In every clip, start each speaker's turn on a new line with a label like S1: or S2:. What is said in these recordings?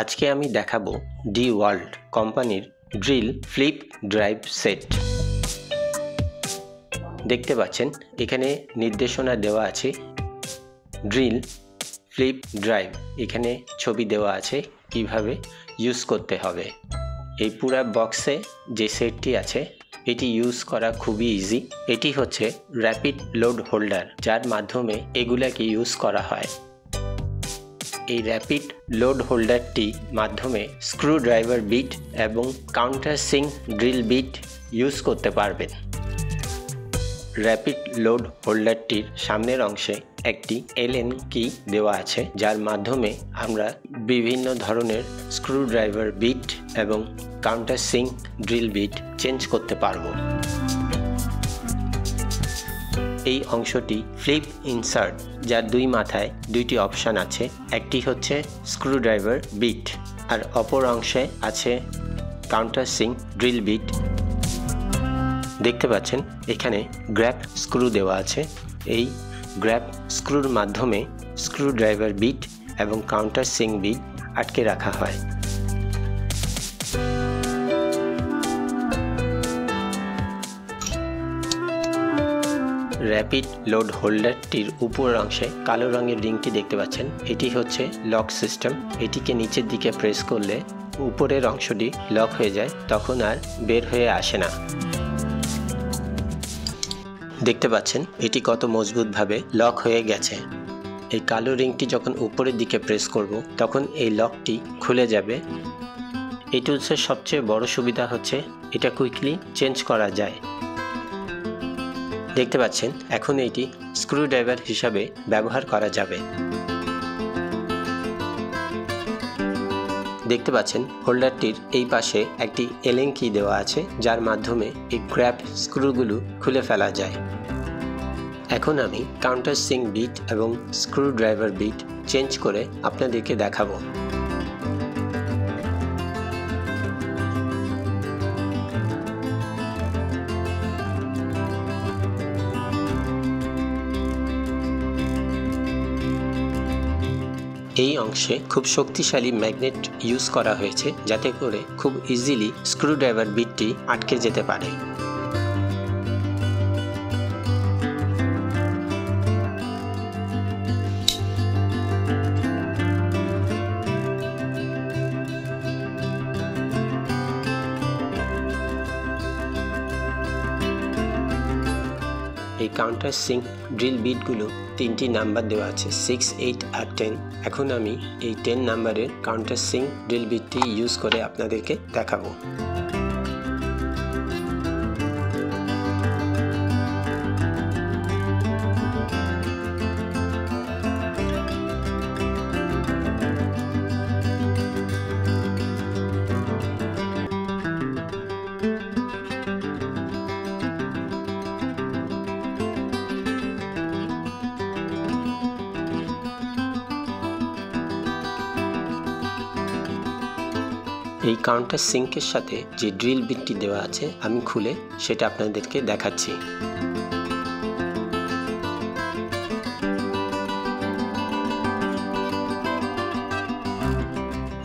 S1: আজকে আমি দেখাবো DeWalt কোম্পানির ড্রিল ফ্লিপ ড্রাইভ সেট। দেখতে পাচ্ছেন এখানে নির্দেশনা দেওয়া আছে ড্রিল ফ্লিপ ড্রাইভ, এখানে ছবি দেওয়া আছে কিভাবে ইউজ করতে হবে। এই পুরো বক্সে যে সেটটি আছে এটি ইউজ করা খুবই ইজি। এটি হচ্ছে র্যাপিড লোড হোল্ডার, যার মাধ্যমে এগুলাকে ইউজ করা হয়। এই র্যাপিড লোড হোল্ডারটি মাধ্যমে স্ক্রু ড্রাইভার বিট এবং counter sink drill bit use করতে পারবেন। র্যাপিড লোড হোল্ডারটির সামনের অংশে একটি Allen কি দেওয়া আছে, যার মাধ্যমে আমরা বিভিন্ন ধরনের স্ক্রু ড্রাইভার বিট এবং counter sink drill bit change করতে পারব। এই অংশটি ফ্লিপ ইনসার্ট, যার দুই মাথায় দুইটি অপশান আছে। একটি হচ্ছে স্ক্রু ড্রাইভার বিট আর অপর অংশে আছে কাউন্টার সিঙ্ক ড্রিল বিট। দেখতে পাচ্ছেন এখানে গ্র্যাপ স্ক্রু দেওয়া আছে। এই গ্র্যাপ স্ক্রুর মাধ্যমে স্ক্রু ড্রাইভার বিট এবং কাউন্টার সিঙ্ক বিট আটকে রাখা হয়। র্যাপিড লোড হোল্ডারটির উপরের অংশে কালো রঙের রিংটি দেখতে পাচ্ছেন, এটি হচ্ছে লক সিস্টেম। এটিকে নিচের দিকে প্রেস করলে উপরের অংশটি লক হয়ে যায়, তখন আর বের হয়ে আসে না। দেখতে পাচ্ছেন এটি কত মজবুতভাবে লক হয়ে গেছে। এই কালো রিংটি যখন উপরের দিকে প্রেস করব তখন এই লকটি খুলে যাবে। এই টুলসের সবচেয়ে বড় সুবিধা হচ্ছে এটা কুইকলি চেঞ্জ করা যায়। দেখতে পাচ্ছেন এখন এটি স্ক্রু ড্রাইভার হিসাবে ব্যবহার করা যাবে। দেখতে পাচ্ছেন হোল্ডারটির এই পাশে একটি Allen কি দেওয়া আছে, যার মাধ্যমে এই গ্র্যাপ স্ক্রুগুলো খুলে ফেলা যায়। এখন আমি কাউন্টার সিঙ্ক বিট এবং স্ক্রু ড্রাইভার বিট চেঞ্জ করে আপনাদেরকে দেখাবো। এই অংশে খুব শক্তিশালী ম্যাগনেট ইউজ করা হয়েছে, যাতে করে খুব ইজিলি স্ক্রু ড্রাইভার বিটটি আটকে যেতে পারে। এই কাউন্টার সিঙ্ক ড্রিল বিটগুলো তিনটি নাম্বার দেওয়া আছে, 6, 8 আর 10। এখন আমি এই 10 নাম্বারের কাউন্টার সিঙ্ক ড্রিল বিটটি ইউজ করে আপনাদেরকে দেখাবো। এই কাউন্টার সিঙ্কের সাথে যে ড্রিল বিটটি দেওয়া আছে আমি খুলে সেটা আপনাদেরকে দেখাচ্ছি।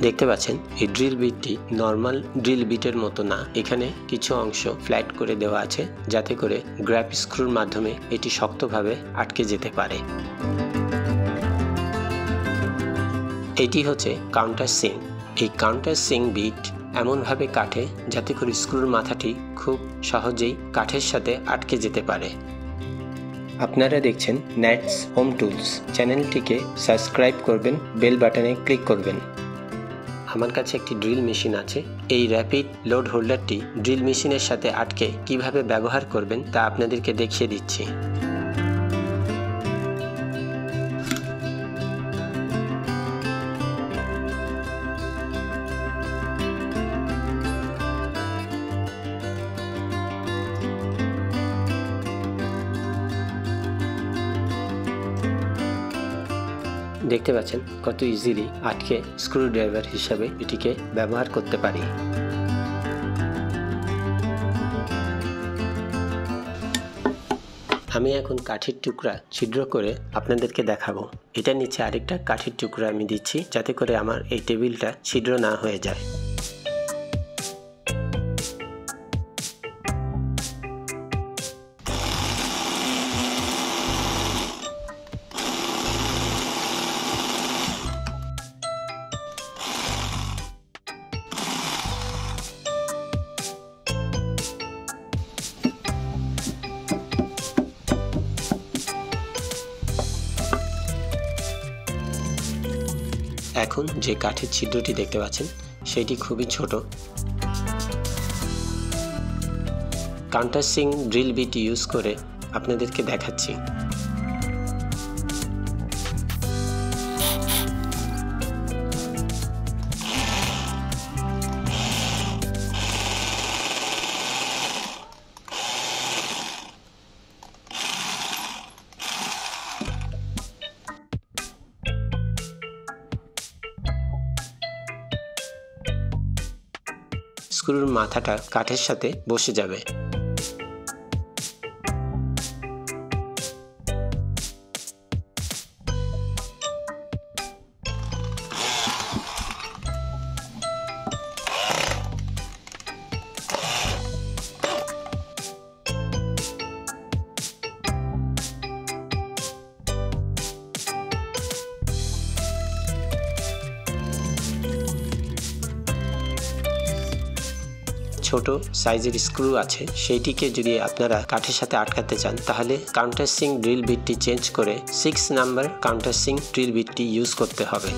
S1: দেখতে পাচ্ছেন এই ড্রিল বিটটি নর্মাল ড্রিল বিটের মতো না, এখানে কিছু অংশ ফ্ল্যাট করে দেওয়া আছে, যাতে করে গ্র্যাপ স্ক্রুর মাধ্যমে এটি শক্তভাবে আটকে যেতে পারে। এটি হচ্ছে কাউন্টার সিঙ্ক। এই কাউন্টার সিঙ্ক বিট এমনভাবে কাটে যাতে করে স্ক্রুর মাথাটি খুব সহজেই কাঠের সাথে আটকে যেতে পারে। আপনারা দেখছেন ন্যাটস হোম টুলস, চ্যানেলটিকে সাবস্ক্রাইব করবেন, বেল বাটনে ক্লিক করবেন। আমার কাছে একটি ড্রিল মেশিন আছে। এই র্যাপিড লোড হোল্ডারটি ড্রিল মেশিনের সাথে আটকে কিভাবে ব্যবহার করবেন তা আপনাদেরকে দেখিয়ে দিচ্ছি। দেখতে পাচ্ছেন কত ইজিলি আটকে স্ক্রু ড্রাইভার হিসাবে এটিকে ব্যবহার করতে পারি। আমি এখন কাঠের টুকরা ছিদ্র করে আপনাদেরকে দেখাবো। এটার নিচে আরেকটা কাঠের টুকরা আমি দিচ্ছি যাতে করে আমার এই টেবিলটা ছিদ্র না হয়ে যায়। এখন যে কাঠের ছিদ্রটি দেখতে পাচ্ছেন সেটি খুবই ছোট। কাউন্টারসিং ড্রিল বিট ইউজ করে আপনাদেরকে দেখাচ্ছি। স্ক্রুর মাথাটা কাঠের সাথে বসে যাবে। ছোট সাইজের স্ক্রু আছে, সেইটিকে যদি আপনারা কাঠের সাথে আটকাতে চান তাহলে কাউন্টারসিং ড্রিল বিটটি চেঞ্জ করে 6 নাম্বার কাউন্টারসিং ড্রিল বিটটি ইউজ করতে হবে।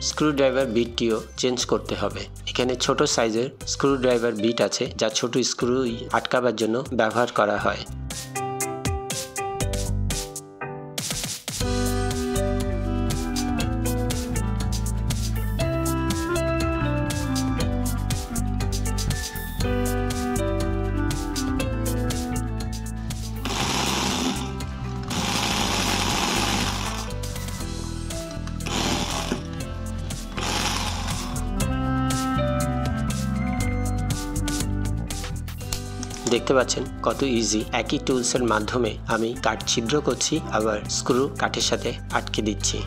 S1: স্ক্রুড্রাইভার বিটটিও চেঞ্জ করতে হবে। এখানে ছোট সাইজের স্ক্রুড্রাইভার বিট আছে যা ছোট স্ক্রু আটকাবার জন্য ব্যবহার করা হয়। দেখতে পাচ্ছেন কত ইজি। একই টুলসের মাধ্যমে আমি কাঠ ছিদ্র করছি, আবার স্ক্রু কাঠের সাথে আটকে দিচ্ছি।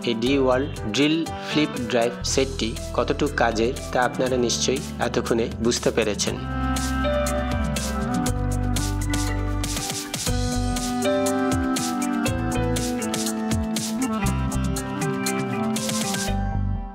S1: এই DeWalt ড্রিল ফ্লিপ ড্রাইভ সেটটি কতটুকু কাজের তা আপনারা নিশ্চয়ই এতক্ষণে বুঝতে পেরেছেন।